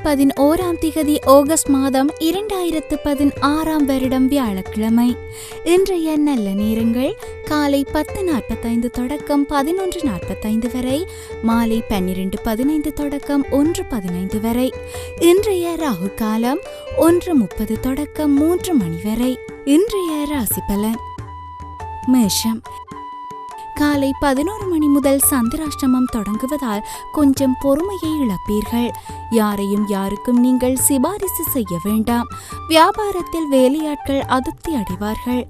11 August மாதம் 2016 வருடம் வியாழக்கிழமை. இன்றைய நல்ல நேரங்கள் காலை 10:45 தொடக்கம் 11:45 வரை, மாலை 12:15 தொடக்கம் 1:15 வரை. இன்றைய ராகு காலம் 1:30 தொடக்கம் 3 மணி வரை. இன்றைய ராசி பலன். மேஷம். காலை 11 மணி முதல் சந்திராஷ்டமம் தொடங்குவதால் கொஞ்சம் பொறுமையை இழப்பீர்கள். யாருக்கும் நீங்கள் சிபாரிசு செய்ய வேண்டாம். வியாபாரத்தில் வேலையாட்கள் அதிருப்தி அடைவார்கள்.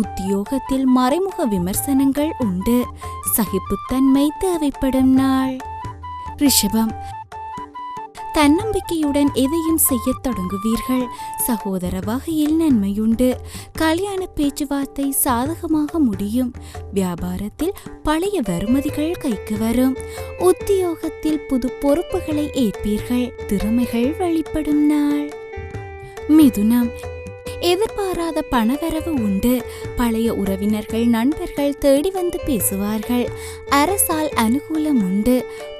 உத்தியோகத்தில் மறைமுக விமர்சனங்கள் உண்டு. சகிப்புத்தன்மை தேவைப்படும் நாள். ரிஷபம். தன்னம்பிக்கையுடன் எதையும் செய்ய தொடங்குவீர்கள். சகோதர வகையில் நன்மையுண்டு. கல்யாண பேச்சுவார்த்தை சாதகமாக முடியும். வியாபாரத்தில் பழைய வருமதிகள் கைக்கு வரும். உத்தியோகத்தில் புது பொறுப்புகளை ஏற்பீர்கள். திறமைகள் வெளிப்படும் நாள். மிதுனம். எதிர்பாராத பணவரவு உண்டு. பழைய உறவினர்கள் நண்பர்கள் தேடி வந்து பேசுவார்கள். அரசால் அனுகூலம் உண்டு.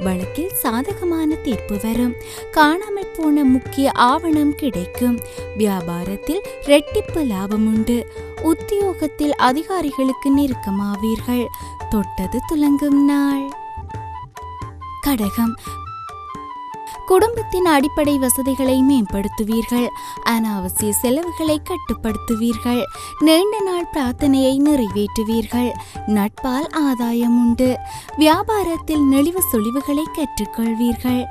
வழக்கில் சாதகமான தீர்ப்பு வரும். காணாமல் போன முக்கிய ஆவணம் கிடைக்கும். வியாபாரத்தில் இரட்டிப்பு லாபம் உண்டு. உத்தியோகத்தில் அதிகாரிகளுக்கு நெருக்கமாவீர்கள். தொட்டது துலங்கும் நாள். கடகம். குடும்பத்தின் அடிப்படை வசதிகளை மேம்படுத்துவீர்கள். அனாவசிய செலவுகளை கட்டுப்படுத்துவீர்கள். நீண்ட நாள் பிரார்த்தனையை நிறைவேற்றுவீர்கள். நட்பால் ஆதாயம் உண்டு. வியாபாரத்தில் நெளிவு சொலிவுகளை கற்றுக்கொள்வீர்கள்.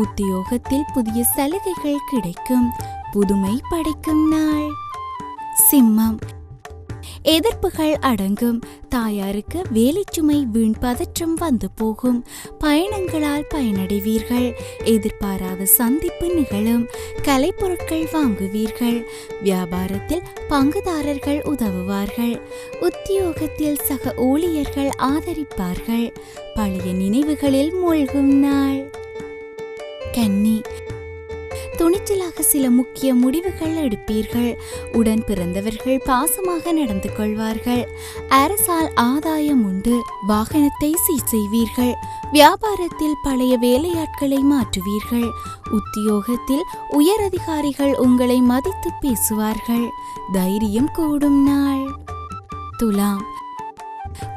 உத்தியோகத்தில் புதிய சலுகைகள் கிடைக்கும். புதுமை படைக்கும் நாள். சிம்மம். எதிர்ப்புகள் அடங்கும். தாயாருக்கு வேலை சுமை வீண் பதற்றம் வந்து போகும். பயணங்களால் பயனடைவீர்கள். எதிர்பாராத சந்திப்பு நிகழும். கலைப்பொருட்கள் வாங்குவீர்கள். வியாபாரத்தில் பங்குதாரர்கள் உதவுவார்கள். உத்தியோகத்தில் சக ஊழியர்கள் ஆதரிப்பார்கள். பழைய நினைவுகளில் மூழ்கும் நாள். கன்னி. துணிச்சலாக சில முக்கிய முடிவுகள் எடுப்பீர்கள். உடன் பிறந்தவர்கள் பாசமாக நடந்து கொள்வார்கள். அரசால் ஆதாயம் உண்டு. வாகனத்தை சீர் செய்வீர்கள். வியாபாரத்தில் பழைய வேலையாட்களை மாற்றுவீர்கள். உத்தியோகத்தில் உயர் அதிகாரிகள் உங்களை மதித்து பேசுவார்கள். தைரியம் கூடும் நாள். துலாம்.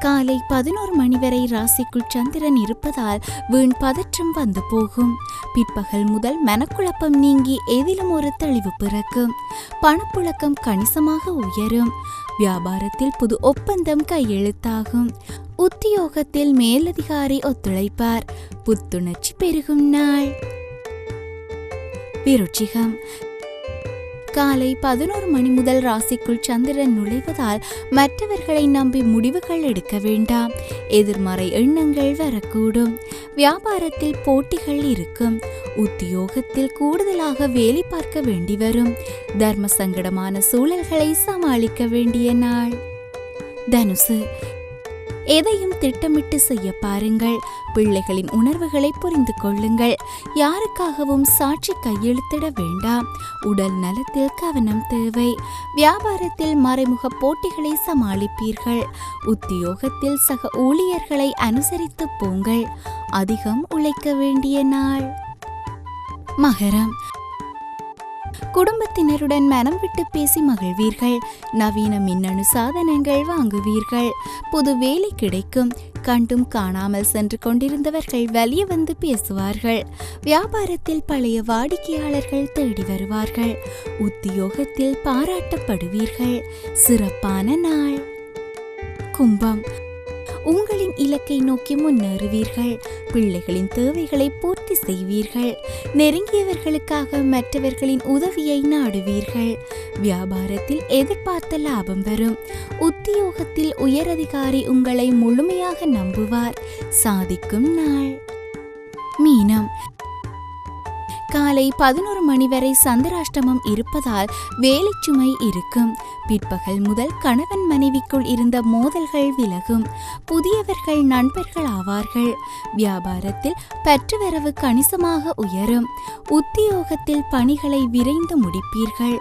காலை 11 மணி வரை ராசிக்குள் சந்திரன் இருப்பதால் வீண் பதற்றம் வந்து போகும். பிற்பகல் முதல் மனக்குழப்பம் நீங்கி எதிலும் ஒரு தெளிவு பிறக்கும். பணப்புழக்கம் கணிசமாக உயரும். வியாபாரத்தில் புது ஒப்பந்தம் கையெழுத்தாகும். உத்தியோகத்தில் மேலதிகாரி ஒத்துழைப்பார். புத்துணர்ச்சி பெருகும் நாள். விருச்சிகம். காலை 11 மணி முதல் ராசிக்குள் சந்திரன் நுழைவதால் மற்றவர்களை நம்பி முடிவுகள் எடுக்க வேண்டாம். எதிர்மறை எண்ணங்கள் வரக்கூடும். வியாபாரத்தில் போட்டிகள் இருக்கும். உத்தியோகத்தில் கூடுதலாக வேலை பார்க்க வேண்டி வரும். தர்ம சங்கடமான சூழல்களை சமாளிக்க வேண்டிய நாள். தனுசு. எதையும் திட்டமிட்டு செய்ய பாருங்கள். பிள்ளைகளின் உணர்வுகளை புரிந்து கொள்ளுங்கள். யாருக்காகவும் சாட்சி கையெழுத்திட வேண்டாம். உடல் நலத்தில் கவனம் தேவை. வியாபாரத்தில் மறைமுக போட்டிகளை சமாளிப்பீர்கள். உத்தியோகத்தில் சக ஊழியர்களை அனுசரித்து போங்கள். அதிகம் உழைக்க வேண்டிய நாள். மகரம். குடும்பத்தினருடன் மனம் விட்டு பேசி மகிழ்வீர்கள். நவீன மின்னணு சாதனங்கள் வாங்குவீர்கள். புது வேலை கிடைக்கும். கண்டும் காணாமல் சென்று கொண்டிருந்தவர்கள் வெளியே வந்து பேசுவார்கள். வியாபாரத்தில் பழைய வாடிக்கையாளர்கள் தேடி வருவார்கள். உத்தியோகத்தில் பாராட்டப்படுவீர்கள். சிறப்பான நாள். கும்பம். உங்களின் இலக்கை நோக்கி முன்னேறுவீர்கள். பிள்ளைகளின் தேவைகளை பூர்த்தி செய்வீர்கள். நெருங்கியவர்களுக்காக மற்றவர்களின் உதவியை நாடுவீர்கள். வியாபாரத்தில் எதிர்பார்த்த லாபம் வரும். உத்தியோகத்தில் உயரதிகாரி உங்களை முழுமையாக நம்புவார். சாதிக்கும் நாள். மீனம். காலை 11 மணி வரை சந்திராஷ்டமம் இருப்பதால் வேலை சுமை இருக்கும். பிற்பகல் முதல் கணவன் மனைவிக்குள் இருந்த மோதல்கள் விலகும். புதியவர்கள் நண்பர்கள் ஆவார்கள். வியாபாரத்தில் பற்றுவரவு கணிசமாக உயரும். உத்தியோகத்தில் பணிகளை விரைந்து முடிப்பீர்கள்.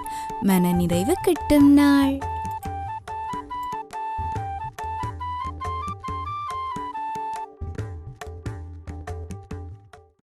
மனநிறைவு கிட்டும் நாள்.